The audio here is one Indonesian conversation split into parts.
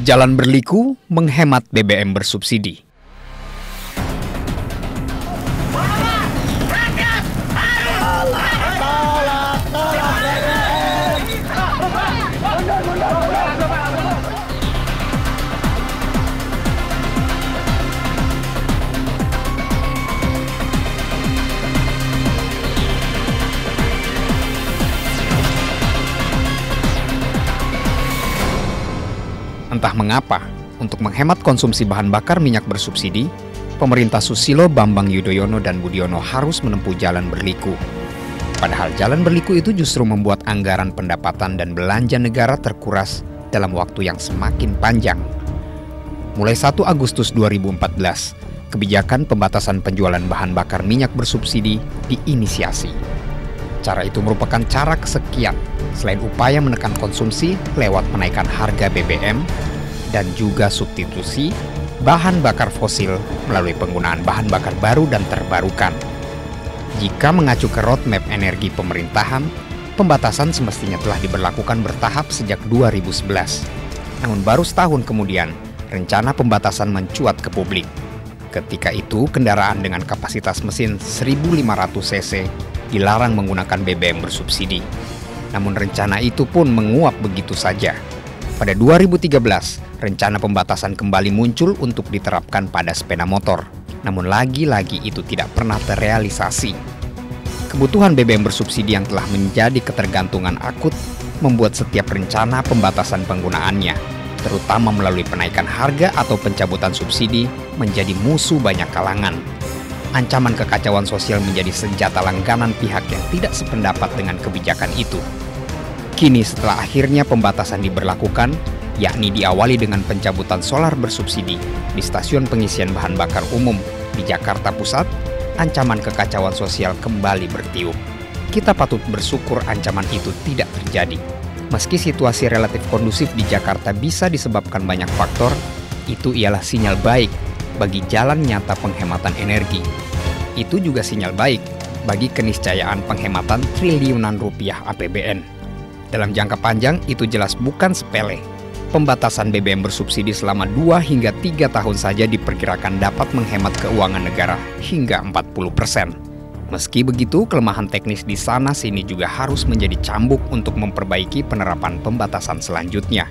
Jalan berliku menghemat BBM bersubsidi. Entah mengapa, untuk menghemat konsumsi bahan bakar minyak bersubsidi, pemerintah Susilo Bambang Yudhoyono dan Budiono harus menempuh jalan berliku. Padahal jalan berliku itu justru membuat anggaran pendapatan dan belanja negara terkuras dalam waktu yang semakin panjang. Mulai 1 Agustus 2014, kebijakan pembatasan penjualan bahan bakar minyak bersubsidi diinisiasi. Cara itu merupakan cara kesekian selain upaya menekan konsumsi lewat menaikkan harga BBM dan juga substitusi bahan bakar fosil melalui penggunaan bahan bakar baru dan terbarukan. Jika mengacu ke roadmap energi pemerintahan, pembatasan semestinya telah diberlakukan bertahap sejak 2011. Namun baru setahun kemudian, rencana pembatasan mencuat ke publik. Ketika itu, kendaraan dengan kapasitas mesin 1.500 cc dilarang menggunakan BBM bersubsidi. Namun rencana itu pun menguap begitu saja. Pada 2013, rencana pembatasan kembali muncul untuk diterapkan pada sepeda motor. Namun lagi-lagi itu tidak pernah terrealisasi. Kebutuhan BBM bersubsidi yang telah menjadi ketergantungan akut membuat setiap rencana pembatasan penggunaannya, terutama melalui penaikan harga atau pencabutan subsidi, menjadi musuh banyak kalangan. Ancaman kekacauan sosial menjadi senjata langganan pihak yang tidak sependapat dengan kebijakan itu. Kini setelah akhirnya pembatasan diberlakukan, yakni diawali dengan pencabutan solar bersubsidi di stasiun pengisian bahan bakar umum di Jakarta Pusat, ancaman kekacauan sosial kembali bertiup. Kita patut bersyukur ancaman itu tidak terjadi. Meski situasi relatif kondusif di Jakarta bisa disebabkan banyak faktor, itu ialah sinyal baik bagi jalan nyata penghematan energi. Itu juga sinyal baik bagi keniscayaan penghematan triliunan rupiah APBN. Dalam jangka panjang itu jelas bukan sepele. Pembatasan BBM bersubsidi selama 2 hingga 3 tahun saja diperkirakan dapat menghemat keuangan negara hingga 40%. Meski begitu, kelemahan teknis di sana-sini juga harus menjadi cambuk untuk memperbaiki penerapan pembatasan selanjutnya.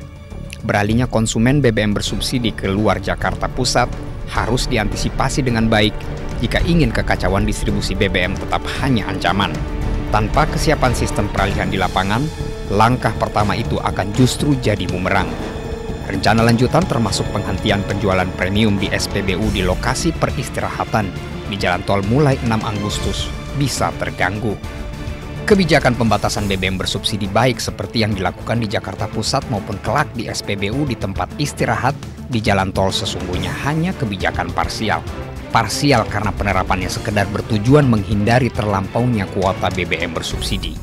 Beralihnya konsumen BBM bersubsidi ke luar Jakarta Pusat harus diantisipasi dengan baik jika ingin kekacauan distribusi BBM tetap hanya ancaman. Tanpa kesiapan sistem peralihan di lapangan, langkah pertama itu akan justru jadi bumerang. Rencana lanjutan termasuk penghentian penjualan premium di SPBU di lokasi peristirahatan di jalan tol mulai 6 Agustus bisa terganggu. Kebijakan pembatasan BBM bersubsidi baik seperti yang dilakukan di Jakarta Pusat maupun kelak di SPBU di tempat istirahat di jalan tol sesungguhnya hanya kebijakan parsial. Parsial karena penerapannya sekedar bertujuan menghindari terlampaunya kuota BBM bersubsidi.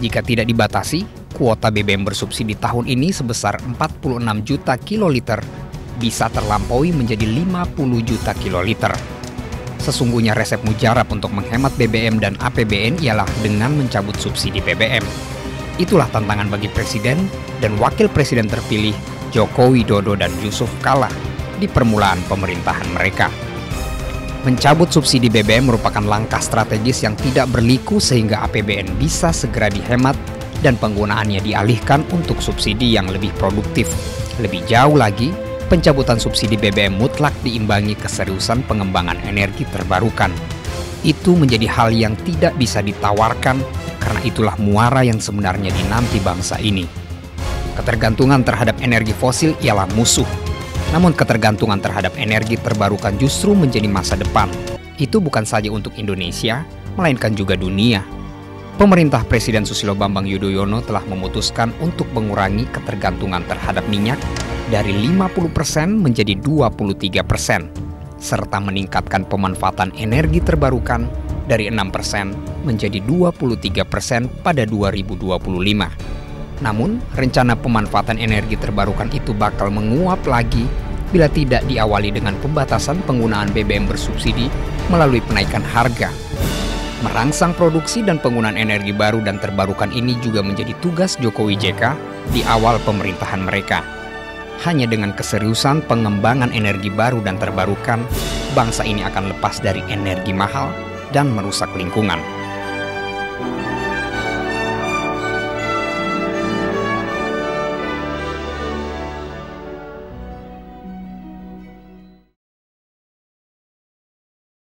Jika tidak dibatasi, kuota BBM bersubsidi tahun ini sebesar 46 juta kiloliter bisa terlampaui menjadi 50 juta kiloliter. Sesungguhnya resep mujarab untuk menghemat BBM dan APBN ialah dengan mencabut subsidi BBM. Itulah tantangan bagi Presiden dan Wakil Presiden terpilih Joko Widodo dan Yusuf Kala di permulaan pemerintahan mereka. Mencabut subsidi BBM merupakan langkah strategis yang tidak berliku sehingga APBN bisa segera dihemat dan penggunaannya dialihkan untuk subsidi yang lebih produktif. Lebih jauh lagi, pencabutan subsidi BBM mutlak diimbangi keseriusan pengembangan energi terbarukan. Itu menjadi hal yang tidak bisa ditawarkan karena itulah muara yang sebenarnya dinanti bangsa ini. Ketergantungan terhadap energi fosil ialah musuh. Namun ketergantungan terhadap energi terbarukan justru menjadi masa depan. Itu bukan saja untuk Indonesia, melainkan juga dunia. Pemerintah Presiden Susilo Bambang Yudhoyono telah memutuskan untuk mengurangi ketergantungan terhadap minyak dari 50% menjadi 23%, serta meningkatkan pemanfaatan energi terbarukan dari 6% menjadi 23% pada 2025. Namun, rencana pemanfaatan energi terbarukan itu bakal menguap lagi bila tidak diawali dengan pembatasan penggunaan BBM bersubsidi melalui penaikan harga. Merangsang produksi dan penggunaan energi baru dan terbarukan ini juga menjadi tugas Jokowi JK di awal pemerintahan mereka. hanya dengan keseriusan pengembangan energi baru dan terbarukan, bangsa ini akan lepas dari energi mahal dan merusak lingkungan.